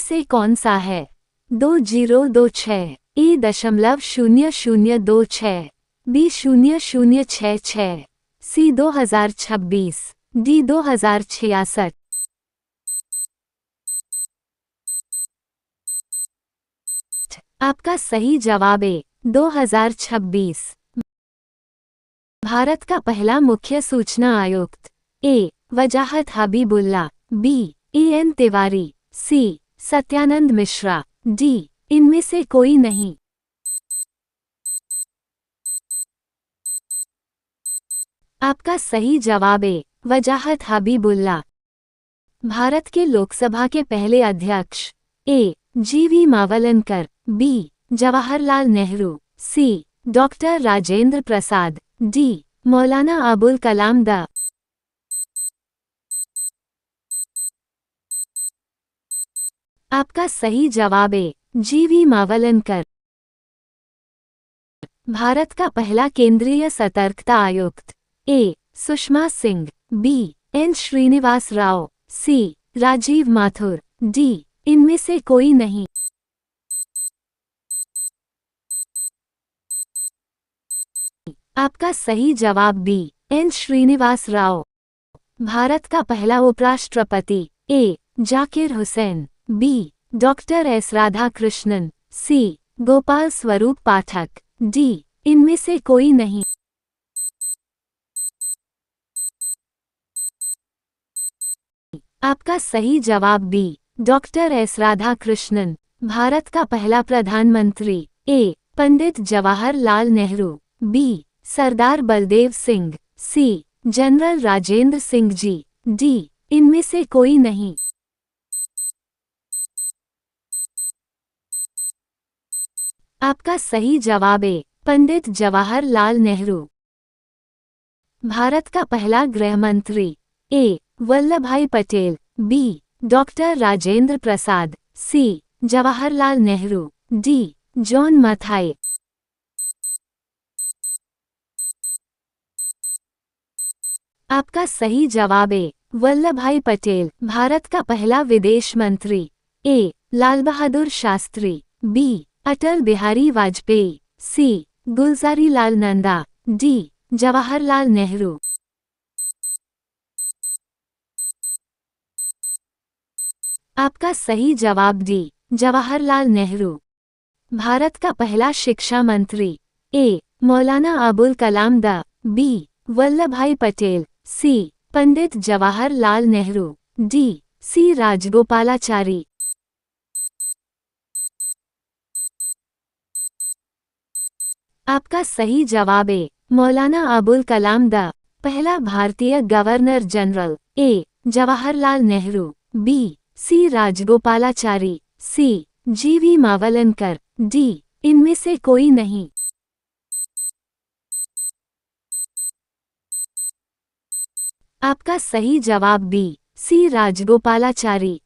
से कौन सा है? 2026, A.0026, B0066, C 2026, D 2066। आपका सही जवाब है 2026। भारत का पहला मुख्य सूचना आयुक्त ए. वजाहत हबीबुल्ला, बी. A.N. तिवारी, सी. सत्यानंद मिश्रा, डी. इनमें से कोई नहीं। आपका सही जवाब है वजाहत हबीबुल्ला। भारत के लोकसभा के पहले अध्यक्ष ए. G.V. मावलनकर, B. Jawaharlal Nehru, C. Doctor Rajendra Prasad, D. Maulana Abul Kalam the. आपका सही जवाब है G.V. मावलनकर। भारत का पहला केंद्रीय सतर्कता आयुक्त A. Sushma Singh, B. N. Srinivas Rao, C. Rajiv Mathur, D. इनमें से कोई नहीं। आपका सही जवाब बी. N. श्रीनिवास राव। भारत का पहला उपराष्ट्रपति A. Zakir Hussain, B. Doctor S Radhakrishnan, C. Gopal Swarup Pathak, D. इनमें से कोई नहीं। आपका सही जवाब B. Doctor S Radhakrishnan. Bharat का पहला प्रधानमंत्री A. Pandit Jawaharlal Nehru, B. Sardar Baldev Singh, C. General Rajendra Singh ji, D. इनमें से कोई नहीं। आपका सही जवाब है पंडित जवाहरलाल नेहरू। भारत का पहला गृह मंत्री ए. वल्लभभाई पटेल, बी. डॉक्टर राजेंद्र प्रसाद, सी. जवाहरलाल नेहरू, डी. जॉन मथाई। आपका सही जवाब है वल्लभभाई पटेल। भारत का पहला विदेश मंत्री ए. लाल बहादुर शास्त्री, बी. अटल बिहारी वाजपेयी, सी. गुलजारीलाल नंदा, डी. जवाहरलाल नेहरू। आपका सही जवाब डी. जवाहरलाल नेहरू। भारत का पहला शिक्षा मंत्री ए. मौलाना अबुल कलाम द, B. Vallabhbhai Patel, C. Pandit Jawaharlal Nehru, D. C. Rajagopalachari. आपका सही जवाब है मौलाना अबुल कलाम द। पहला भारतीय governor general A. Jawaharlal Nehru, B. C. Rajagopalachari, C. G.V. Mavalankar, D. इनमें से कोई नहीं। आपका सही जवाब बी. सी. राजगोपालाचारी।